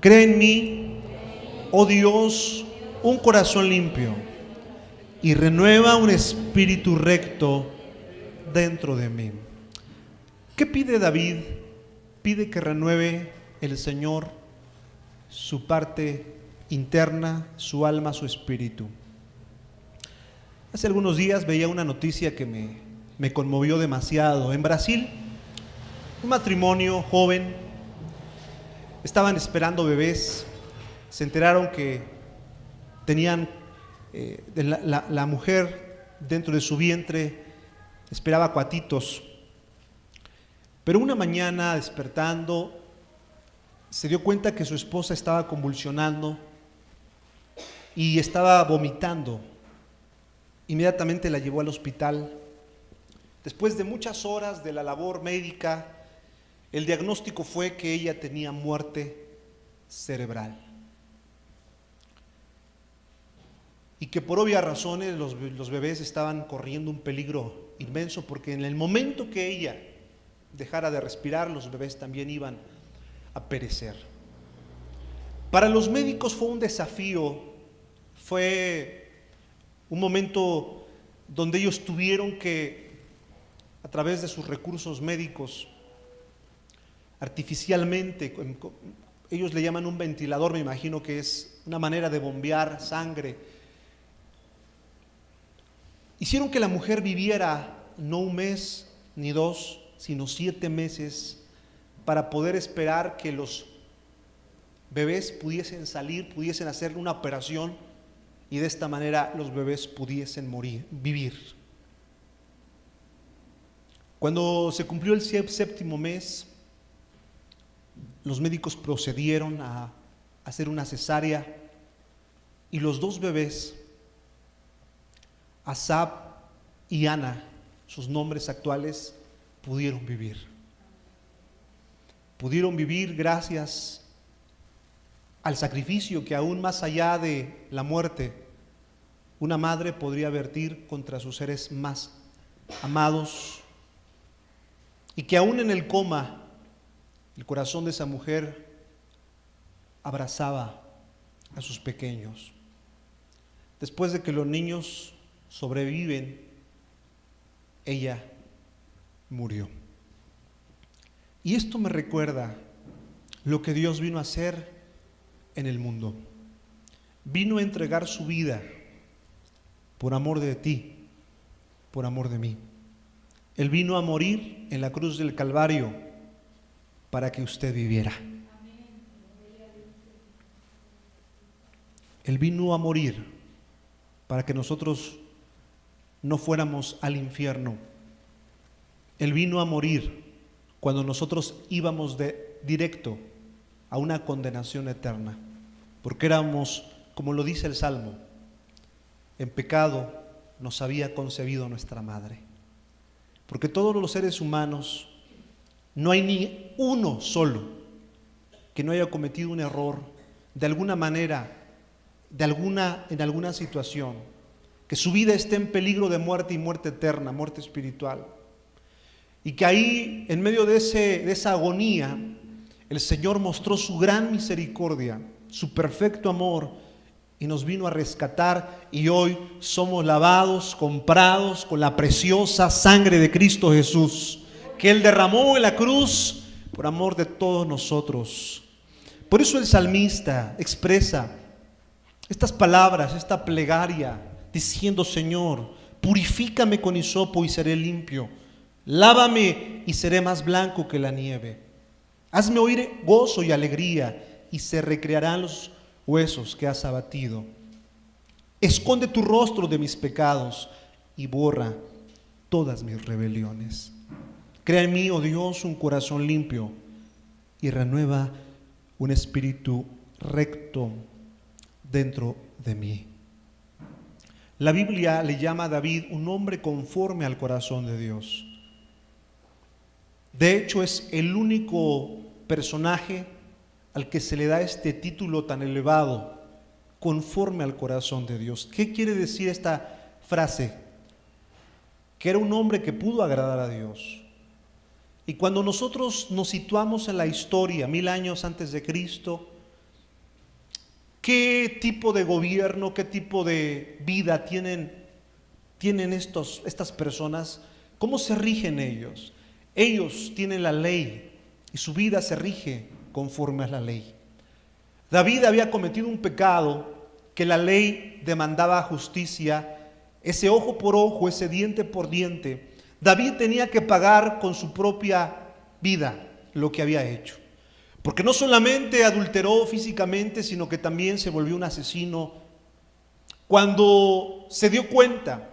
Crea en mí, oh Dios, un corazón limpio y renueva un espíritu recto dentro de mí. ¿Qué pide David? Pide que renueve el Señor su parte interna, su alma, su espíritu. Hace algunos días veía una noticia que me conmovió demasiado. En Brasil, un matrimonio joven, estaban esperando bebés, se enteraron que tenían, la mujer dentro de su vientre esperaba cuatitos, pero una mañana despertando se dio cuenta que su esposa estaba convulsionando y estaba vomitando. Inmediatamente la llevó al hospital. Después de muchas horas de la labor médica, el diagnóstico fue que ella tenía muerte cerebral y que por obvias razones los bebés estaban corriendo un peligro inmenso, porque en el momento que ella dejara de respirar, los bebés también iban a perecer. Para los médicos fue un desafío, fue un momento donde ellos tuvieron que, a través de sus recursos médicos, artificialmente, ellos le llaman un ventilador, me imagino que es una manera de bombear sangre, hicieron que la mujer viviera no un mes ni dos, sino 7 meses para poder esperar que los bebés pudiesen salir, pudiesen hacer una operación y de esta manera los bebés pudiesen vivir. Cuando se cumplió el 7º mes, los médicos procedieron a hacer una cesárea y los 2 bebés, Asaf y Ana, sus nombres actuales, pudieron vivir. Pudieron vivir gracias al sacrificio que aún más allá de la muerte, una madre podría vertir contra sus seres más amados, y que aún en el coma, el corazón de esa mujer abrazaba a sus pequeños. Después de que los niños sobreviven, ella murió. Y esto me recuerda lo que Dios vino a hacer en el mundo. Vino a entregar su vida por amor de ti, por amor de mí. Él vino a morir en la cruz del Calvario para que usted viviera. Él vino a morir para que nosotros no fuéramos al infierno. Él vino a morir cuando nosotros íbamos directo a una condenación eterna, porque éramos, como lo dice el Salmo, en pecado nos había concebido nuestra madre. Porque todos los seres humanos, no hay ni uno solo que no haya cometido un error de alguna manera, en alguna situación, que su vida esté en peligro de muerte y muerte eterna, muerte espiritual. Y que ahí, en medio de esa agonía, el Señor mostró su gran misericordia, su perfecto amor, y nos vino a rescatar, y hoy somos lavados, comprados con la preciosa sangre de Cristo Jesús, que Él derramó en la cruz por amor de todos nosotros. Por eso el salmista expresa estas palabras, esta plegaria, diciendo: Señor, purifícame con hisopo y seré limpio, lávame y seré más blanco que la nieve. Hazme oír gozo y alegría, y se recrearán los huesos que has abatido. Esconde tu rostro de mis pecados y borra todas mis rebeliones. Crea en mí, oh Dios, un corazón limpio y renueva un espíritu recto dentro de mí. La Biblia le llama a David un hombre conforme al corazón de Dios. De hecho, es el único personaje al que se le da este título tan elevado, conforme al corazón de Dios. ¿Qué quiere decir esta frase? Que era un hombre que pudo agradar a Dios. Y cuando nosotros nos situamos en la historia, 1000 años antes de Cristo, ¿Qué tipo de gobierno, qué tipo de vida tienen estas personas? ¿Cómo se rigen ellos? Ellos tienen la ley y su vida se rige conforme a la ley. David había cometido un pecado que la ley demandaba justicia, ese ojo por ojo, ese diente por diente. David tenía que pagar con su propia vida lo que había hecho. Porque no solamente adulteró físicamente, sino que también se volvió un asesino. Cuando se dio cuenta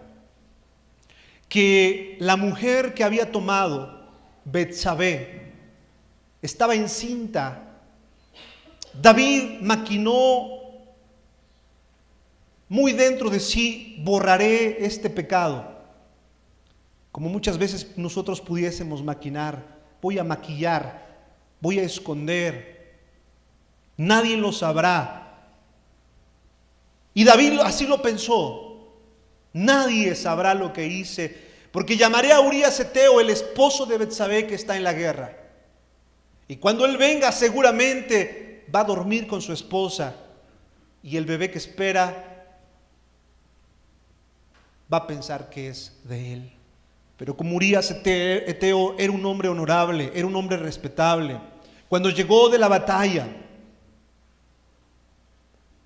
que la mujer que había tomado, Betsabé, estaba encinta, David maquinó muy dentro de sí: borraré este pecado. Como muchas veces nosotros pudiésemos maquinar: voy a maquillar, voy a esconder, nadie lo sabrá. Y David así lo pensó: nadie sabrá lo que hice, porque llamaré a Urías Eteo, el esposo de Betsabé, que está en la guerra. Y cuando él venga, seguramente va a dormir con su esposa, y el bebé que espera va a pensar que es de él. Pero como Urías Eteo era un hombre honorable, era un hombre respetable, cuando llegó de la batalla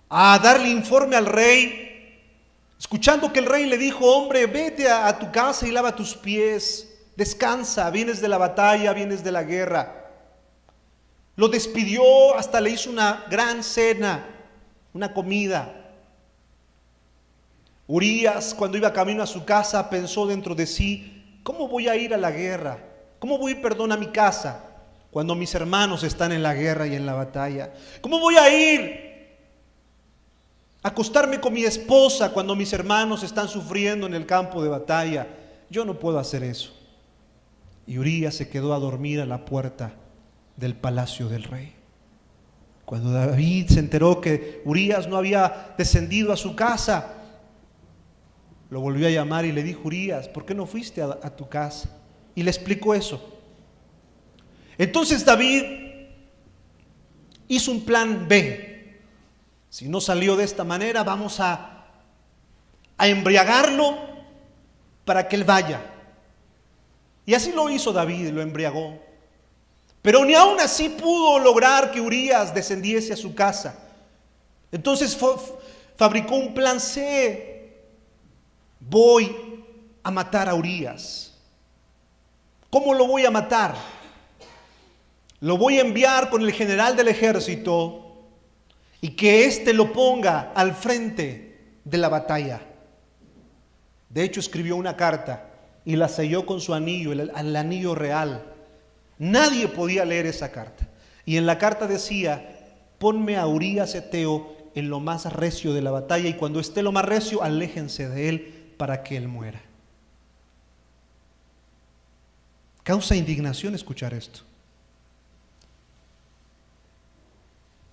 a darle informe al rey, escuchando que el rey le dijo: hombre, vete a tu casa y lava tus pies, descansa, vienes de la batalla, vienes de la guerra. Lo despidió, hasta le hizo una gran cena, una comida. Urías, cuando iba camino a su casa, pensó dentro de sí: ¿cómo voy a ir a la guerra? ¿Cómo voy a ir, a mi casa cuando mis hermanos están en la guerra y en la batalla? ¿Cómo voy a ir a acostarme con mi esposa cuando mis hermanos están sufriendo en el campo de batalla? Yo no puedo hacer eso. Y Urías se quedó a dormir a la puerta del palacio del rey. Cuando David se enteró que Urías no había descendido a su casa, lo volvió a llamar y le dijo: Urías, ¿por qué no fuiste a tu casa? Y le explicó eso. Entonces David hizo un plan B. Si no salió de esta manera, vamos a embriagarlo para que él vaya. Y así lo hizo David, lo embriagó. Pero ni aún así pudo lograr que Urías descendiese a su casa. Entonces fabricó un plan C. Voy a matar a Urías. ¿Cómo lo voy a matar? Lo voy a enviar con el general del ejército y que éste lo ponga al frente de la batalla. De hecho, escribió una carta y la selló con su anillo, el anillo real. Nadie podía leer esa carta. Y en la carta decía: ponme a Urías Eteo en lo más recio de la batalla, y cuando esté lo más recio, aléjense de él para que él muera. Causa indignación escuchar esto.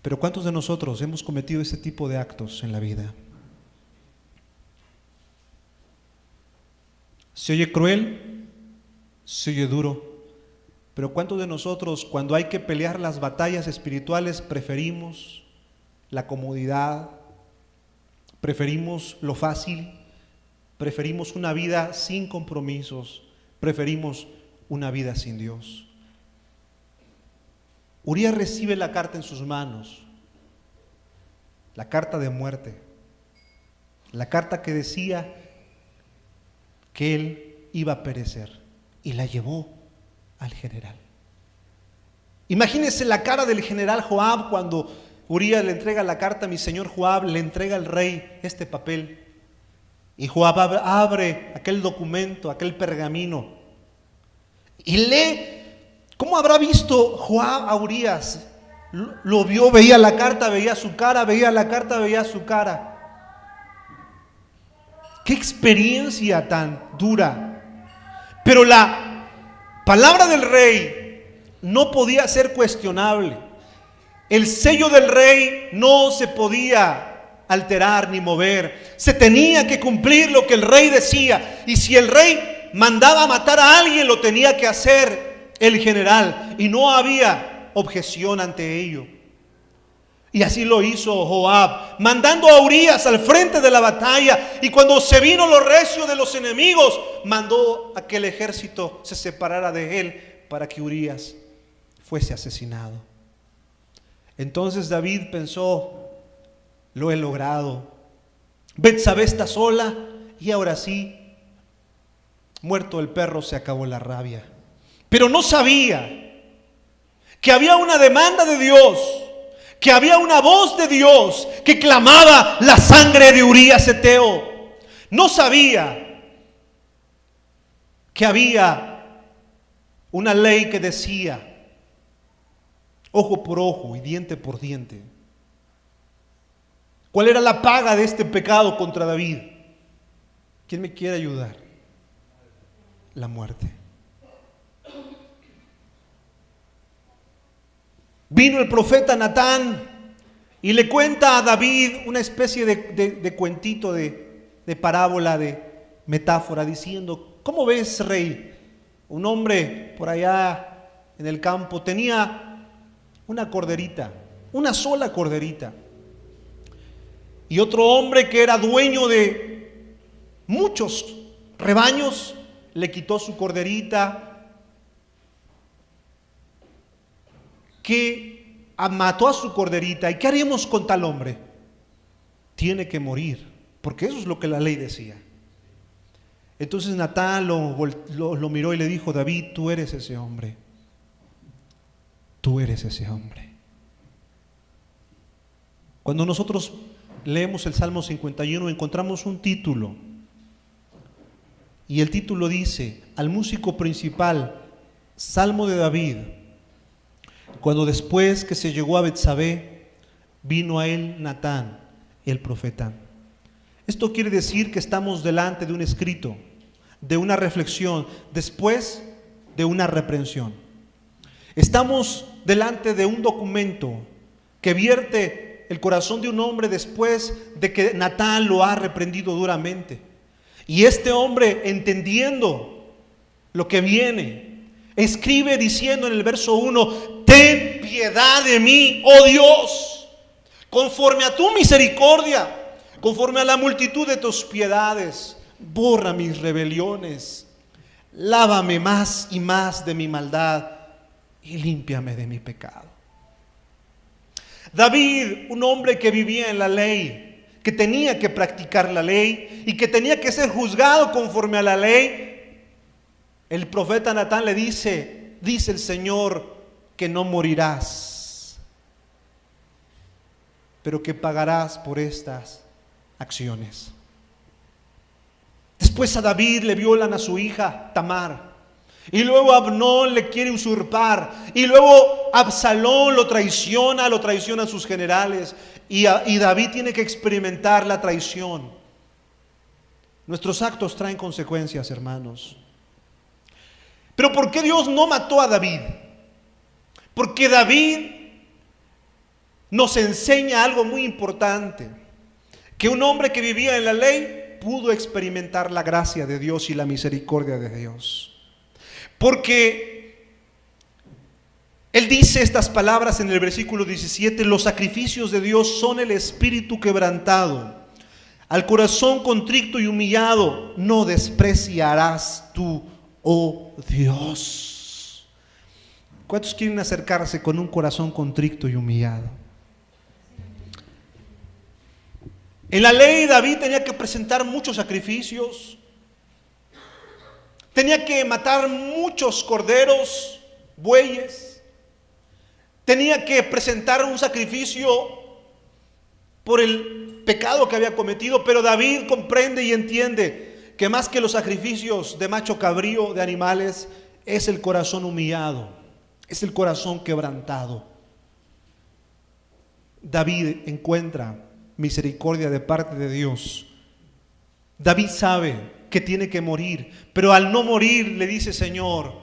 Pero ¿cuántos de nosotros hemos cometido ese tipo de actos en la vida? Se oye cruel, se oye duro, pero ¿cuántos de nosotros, cuando hay que pelear las batallas espirituales, preferimos la comodidad, preferimos lo fácil, preferimos una vida sin compromisos, preferimos una vida sin Dios? Urías recibe la carta en sus manos, la carta de muerte, la carta que decía que él iba a perecer, y la llevó al general. Imagínese la cara del general Joab cuando Urías le entrega la carta: mi señor Joab, le entrega al rey este papel. Y Joab abre aquel documento, aquel pergamino, y lee. ¿Cómo habrá visto Joab a Urías? Lo vio, veía la carta, veía su cara, veía la carta, veía su cara. ¡Qué experiencia tan dura! Pero la palabra del rey no podía ser cuestionable. El sello del rey no se podía alterar ni mover. Se tenía que cumplir lo que el rey decía. Y si el rey mandaba matar a alguien, lo tenía que hacer el general, y no había objeción ante ello. Y así lo hizo Joab, mandando a Urías al frente de la batalla. Y cuando se vino lo recio de los enemigos, mandó a que el ejército se separara de él para que Urías fuese asesinado. Entonces David pensó: lo he logrado. Betsabé está sola y ahora sí, muerto el perro, se acabó la rabia. Pero no sabía que había una demanda de Dios, que había una voz de Dios que clamaba la sangre de Urías heteo. No sabía que había una ley que decía ojo por ojo y diente por diente. ¿Cuál era la paga de este pecado contra David? ¿Quién me quiere ayudar? La muerte. Vino el profeta Natán y le cuenta a David una especie de cuentito, de parábola, de metáfora, diciendo: ¿cómo ves, rey? Un hombre por allá en el campo tenía una corderita, una sola corderita. Y otro hombre que era dueño de muchos rebaños le quitó su corderita, que mató a su corderita. ¿Y qué haremos con tal hombre? Tiene que morir, porque eso es lo que la ley decía. Entonces Natán lo miró y le dijo: David, tú eres ese hombre. Tú eres ese hombre. Cuando nosotros leemos el Salmo 51, encontramos un título. Y el título dice: al músico principal, Salmo de David, cuando después que se llegó a Betsabé, vino a él Natán, el profeta. Esto quiere decir que estamos delante de un escrito, de una reflexión, después de una reprensión. Estamos delante de un documento que vierte el corazón de un hombre después de que Natán lo ha reprendido duramente. Y este hombre, entendiendo lo que viene, escribe diciendo en el verso 1: ten piedad de mí, oh Dios, conforme a tu misericordia, conforme a la multitud de tus piedades, borra mis rebeliones, lávame más y más de mi maldad y límpiame de mi pecado. David, un hombre que vivía en la ley, que tenía que practicar la ley y que tenía que ser juzgado conforme a la ley, el profeta Natán le dice el Señor que no morirás, pero que pagarás por estas acciones. Después a David le violan a su hija Tamar. Y luego Abnón le quiere usurpar. Y luego Absalón lo traiciona a sus generales. Y David tiene que experimentar la traición. Nuestros actos traen consecuencias, hermanos. Pero ¿por qué Dios no mató a David? Porque David nos enseña algo muy importante. Que un hombre que vivía en la ley pudo experimentar la gracia de Dios y la misericordia de Dios. Porque él dice estas palabras en el versículo 17: los sacrificios de Dios son el espíritu quebrantado, al corazón contrito y humillado no despreciarás tú, oh Dios. ¿Cuántos quieren acercarse con un corazón contrito y humillado? En la ley David tenía que presentar muchos sacrificios. Tenía que matar muchos corderos, bueyes. Tenía que presentar un sacrificio por el pecado que había cometido. Pero David comprende y entiende que más que los sacrificios de macho cabrío, de animales, es el corazón humillado, es el corazón quebrantado. David encuentra misericordia de parte de Dios. David sabe que tiene que morir, pero al no morir le dice: Señor,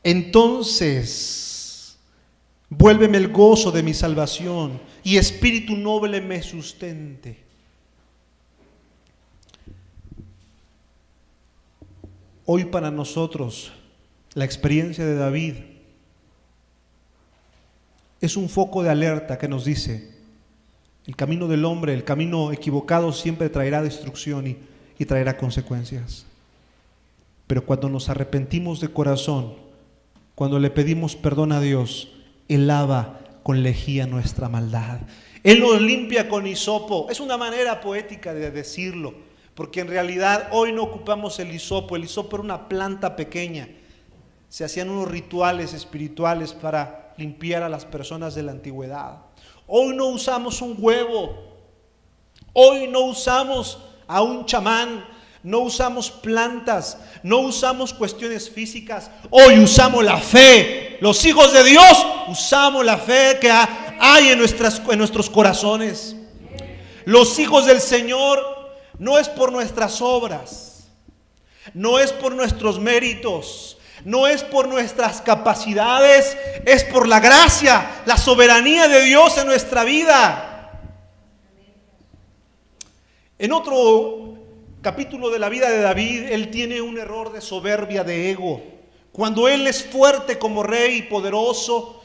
entonces vuélveme el gozo de mi salvación y espíritu noble me sustente. Hoy para nosotros la experiencia de David es un foco de alerta que nos dice: el camino del hombre, el camino equivocado siempre traerá destrucción y traerá consecuencias. Pero cuando nos arrepentimos de corazón, cuando le pedimos perdón a Dios, Él lava con lejía nuestra maldad. Él nos limpia con hisopo. Es una manera poética de decirlo, porque en realidad hoy no ocupamos el hisopo. El hisopo era una planta pequeña. Se hacían unos rituales espirituales para limpiar a las personas de la antigüedad. Hoy no usamos un huevo. Hoy no usamos a un chamán. No usamos plantas, no usamos cuestiones físicas. Hoy usamos la fe. Los hijos de Dios usamos la fe que hay en nuestros corazones. Los hijos del Señor no es por nuestras obras, no es por nuestros méritos, no es por nuestras capacidades, es por la gracia, la soberanía de Dios en nuestra vida. En otro capítulo de la vida de David, él tiene un error de soberbia, de ego. Cuando él es fuerte como rey y poderoso,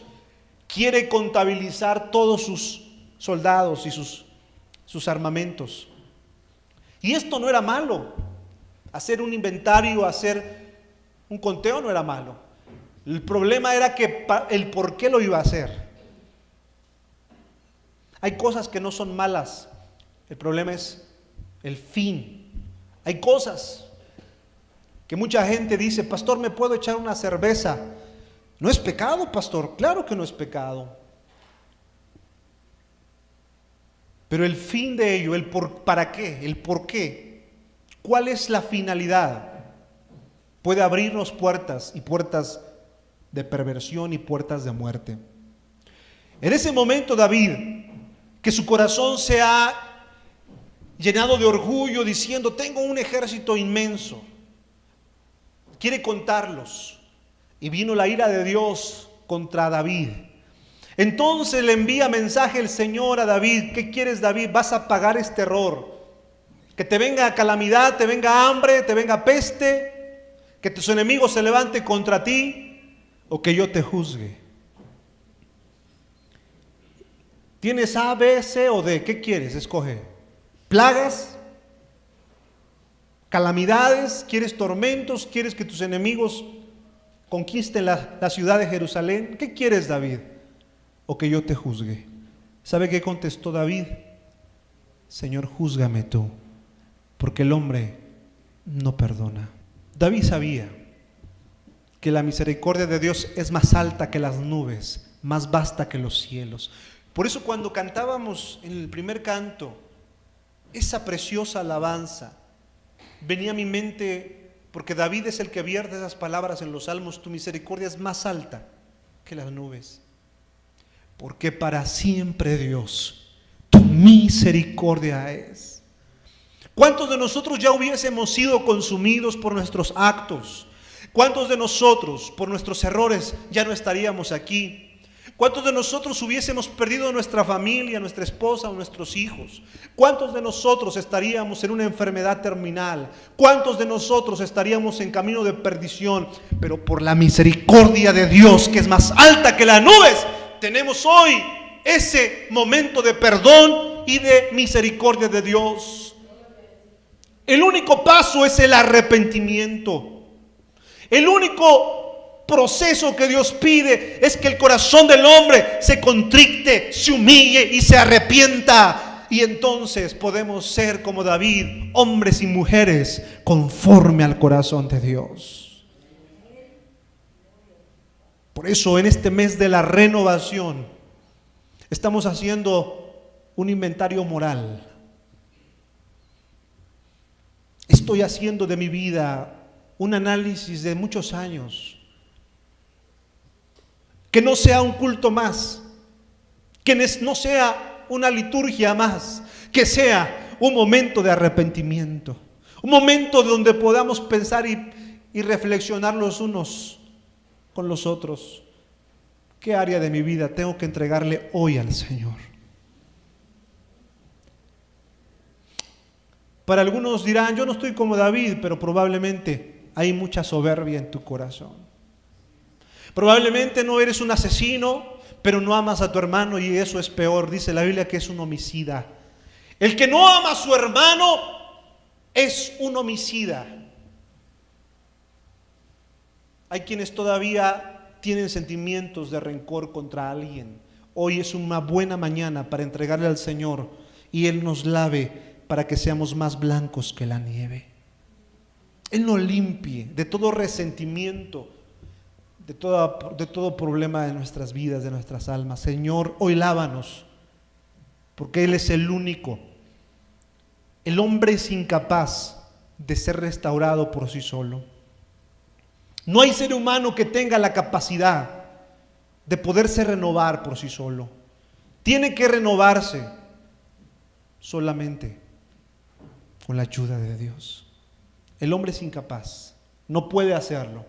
quiere contabilizar todos sus soldados y sus armamentos. Y esto no era malo. Hacer un inventario, hacer un conteo no era malo. El problema era que el por qué lo iba a hacer. Hay cosas que no son malas. El problema es el fin. Hay cosas que mucha gente dice: pastor, ¿me puedo echar una cerveza? No es pecado, pastor. Claro que no es pecado. Pero el fin de ello, ¿para qué? El por qué. ¿Cuál es la finalidad? Puede abrirnos puertas, y puertas de perversión y puertas de muerte. En ese momento David, que su corazón se ha llenado de orgullo, diciendo: tengo un ejército inmenso, quiere contarlos, y vino la ira de Dios contra David. Entonces le envía mensaje el Señor a David: ¿qué quieres, David? ¿Vas a pagar este error? Que te venga calamidad, te venga hambre, te venga peste, que tus enemigos se levanten contra ti, o que yo te juzgue. ¿Tienes A, B, C o D? ¿Qué quieres? Escoge. ¿Plagas? ¿Calamidades? ¿Quieres tormentos? ¿Quieres que tus enemigos conquisten la ciudad de Jerusalén? ¿Qué quieres, David? ¿O que yo te juzgue? ¿Sabe qué contestó David? Señor, júzgame tú, porque el hombre no perdona. David sabía que la misericordia de Dios es más alta que las nubes, más vasta que los cielos. Por eso cuando cantábamos en el primer canto esa preciosa alabanza, venía a mi mente, porque David es el que vierte esas palabras en los salmos: tu misericordia es más alta que las nubes, porque para siempre, Dios, tu misericordia es. ¿Cuántos de nosotros ya hubiésemos sido consumidos por nuestros actos? ¿Cuántos de nosotros por nuestros errores ya no estaríamos aquí? ¿Cuántos de nosotros hubiésemos perdido nuestra familia, nuestra esposa o nuestros hijos? ¿Cuántos de nosotros estaríamos en una enfermedad terminal? ¿Cuántos de nosotros estaríamos en camino de perdición? Pero por la misericordia de Dios, que es más alta que las nubes, tenemos hoy ese momento de perdón y de misericordia de Dios. El único paso es el arrepentimiento. El único proceso que Dios pide es que el corazón del hombre se contrite, se humille y se arrepienta. Y entonces podemos ser como David, hombres y mujeres conforme al corazón de Dios. Por eso en este mes de la renovación estamos haciendo un inventario moral. Estoy haciendo de mi vida un análisis de muchos años. Que no sea un culto más, que no sea una liturgia más, que sea un momento de arrepentimiento, un momento donde podamos pensar y reflexionar los unos con los otros. ¿Qué área de mi vida tengo que entregarle hoy al Señor? Para algunos dirán: yo no estoy como David, pero probablemente hay mucha soberbia en tu corazón. Probablemente no eres un asesino, pero no amas a tu hermano y eso es peor. Dice la Biblia que es un homicida. El que no ama a su hermano es un homicida. Hay quienes todavía tienen sentimientos de rencor contra alguien. Hoy es una buena mañana para entregarle al Señor y Él nos lave para que seamos más blancos que la nieve. Él nos limpie de todo resentimiento, de todo problema de nuestras vidas, de nuestras almas. Señor, hoy lávanos, porque Él es el único. El hombre es incapaz de ser restaurado por sí solo. No hay ser humano que tenga la capacidad de poderse renovar por sí solo. Tiene que renovarse solamente con la ayuda de Dios. El hombre es incapaz, no puede hacerlo.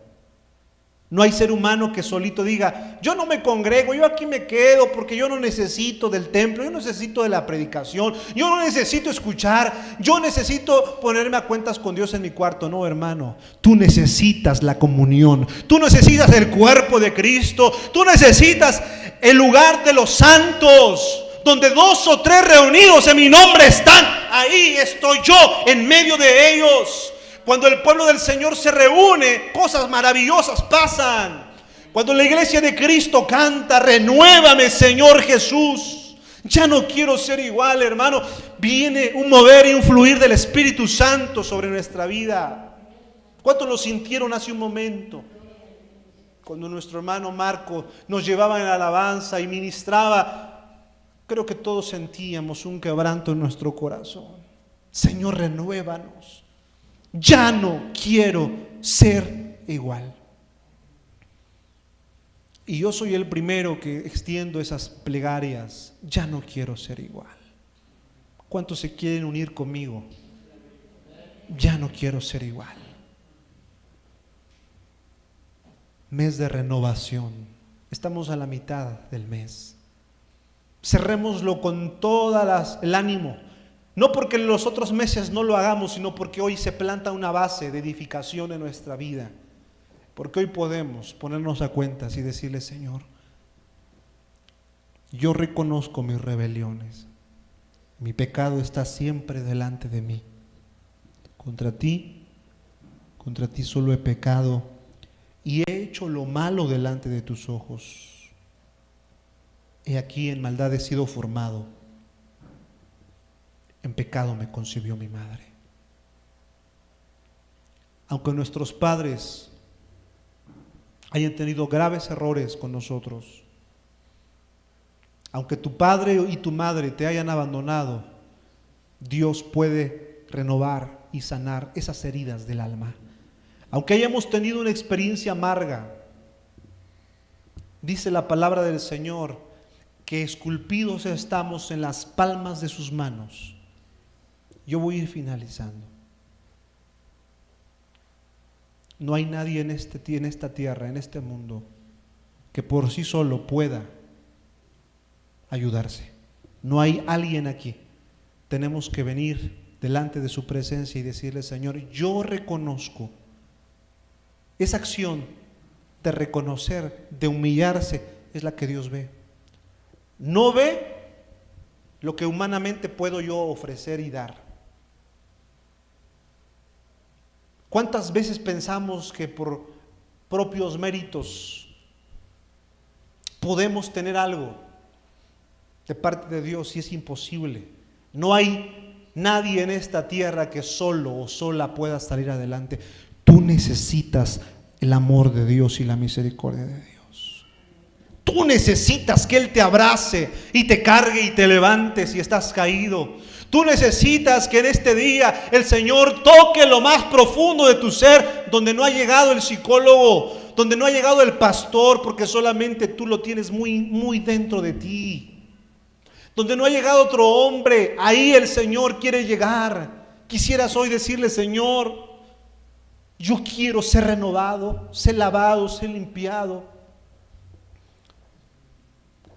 No hay ser humano que solito diga, yo no me congrego, yo aquí me quedo porque yo no necesito del templo, yo no necesito de la predicación, yo no necesito escuchar, yo necesito ponerme a cuentas con Dios en mi cuarto. No, hermano, tú necesitas la comunión, tú necesitas el cuerpo de Cristo, tú necesitas el lugar de los santos, donde 2 o 3 reunidos en mi nombre están, ahí estoy yo en medio de ellos. Cuando el pueblo del Señor se reúne, cosas maravillosas pasan. Cuando la iglesia de Cristo canta, renuévame, Señor Jesús. Ya no quiero ser igual, hermano. Viene un mover y un fluir del Espíritu Santo sobre nuestra vida. ¿Cuántos lo sintieron hace un momento? Cuando nuestro hermano Marco nos llevaba en alabanza y ministraba, creo que todos sentíamos un quebranto en nuestro corazón. Señor, renuévanos. Ya no quiero ser igual. Y yo soy el primero que extiendo esas plegarias. Ya no quiero ser igual. ¿Cuántos se quieren unir conmigo? Ya no quiero ser igual. Mes de renovación. Estamos a la mitad del mes. Cerrémoslo con todo el ánimo. No porque en los otros meses no lo hagamos, sino porque hoy se planta una base de edificación en nuestra vida. Porque hoy podemos ponernos a cuentas y decirle, Señor, yo reconozco mis rebeliones. Mi pecado está siempre delante de mí. Contra ti solo he pecado y he hecho lo malo delante de tus ojos. He aquí en maldad he sido formado. En pecado me concibió mi madre. Aunque nuestros padres hayan tenido graves errores con nosotros, aunque tu padre y tu madre te hayan abandonado, Dios puede renovar y sanar esas heridas del alma. Aunque hayamos tenido una experiencia amarga, dice la palabra del Señor que esculpidos estamos en las palmas de sus manos. Yo voy a ir finalizando. No hay nadie en esta tierra, en este mundo, que por sí solo pueda ayudarse. No hay alguien aquí. Tenemos que venir delante de su presencia y decirle, Señor, yo reconozco. Esa acción de reconocer, de humillarse, es la que Dios ve. No ve lo que humanamente puedo yo ofrecer y dar. ¿Cuántas veces pensamos que por propios méritos podemos tener algo de parte de Dios? Y es imposible. No hay nadie en esta tierra que solo o sola pueda salir adelante. Tú necesitas el amor de Dios y la misericordia de Dios. Tú necesitas que Él te abrace y te cargue y te levante si estás caído. Tú necesitas que en este día el Señor toque lo más profundo de tu ser, donde no ha llegado el psicólogo, donde no ha llegado el pastor, porque solamente tú lo tienes muy, muy dentro de ti. Donde no ha llegado otro hombre, ahí el Señor quiere llegar. Quisieras hoy decirle, Señor, yo quiero ser renovado, ser lavado, ser limpiado.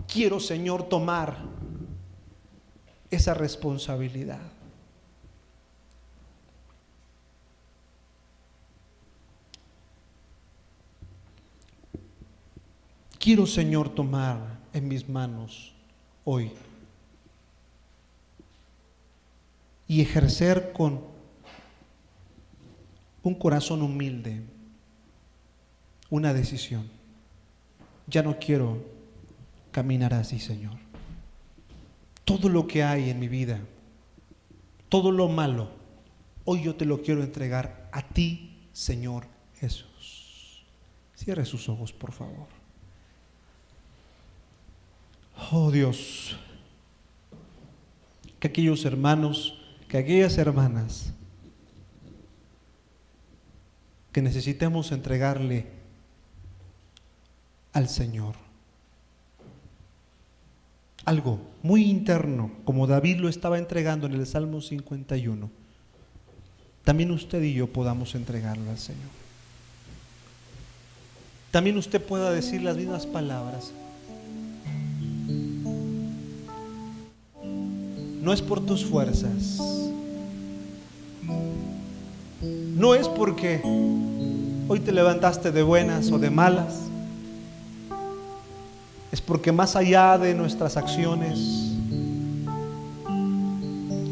Quiero, Señor, tomar esa responsabilidad. Quiero, Señor, tomar en mis manos hoy y ejercer con un corazón humilde una decisión. Ya no quiero caminar así, Señor. Todo lo que hay en mi vida, todo lo malo, hoy yo te lo quiero entregar a ti, Señor Jesús. Cierre sus ojos, por favor. Oh Dios, que aquellos hermanos, que aquellas hermanas que necesitemos entregarle al Señor algo muy interno, como David lo estaba entregando en el Salmo 51, también usted y yo podamos entregarlo al Señor. También usted pueda decir las mismas palabras. No es por tus fuerzas, no es porque hoy te levantaste de buenas o de malas, es porque más allá de nuestras acciones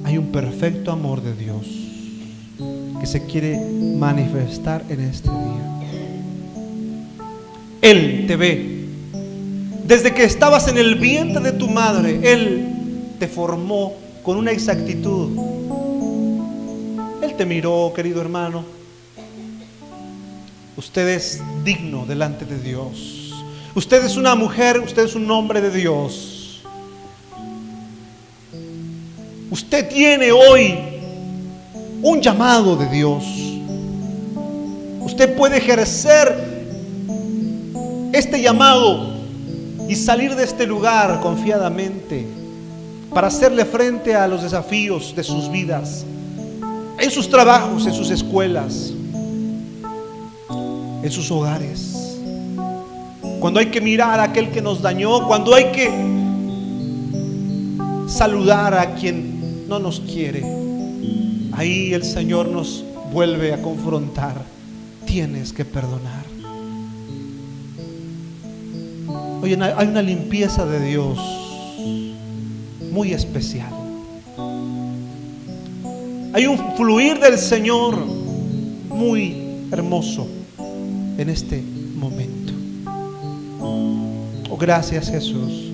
hay un perfecto amor de Dios que se quiere manifestar en este día. Él te ve desde que estabas en el vientre de tu madre. Él te formó con una exactitud. Él te miró, querido hermano. Usted es digno delante de Dios. Usted es una mujer, usted es un hombre de Dios. Usted tiene hoy un llamado de Dios. Usted puede ejercer este llamado y salir de este lugar confiadamente para hacerle frente a los desafíos de sus vidas, en sus trabajos, en sus escuelas, en sus hogares. Cuando hay que mirar a aquel que nos dañó, cuando hay que saludar a quien no nos quiere, ahí el Señor nos vuelve a confrontar. Tienes que perdonar. Oye, hay una limpieza de Dios muy especial. Hay un fluir del Señor muy hermoso en este momento. Oh, gracias, Jesús.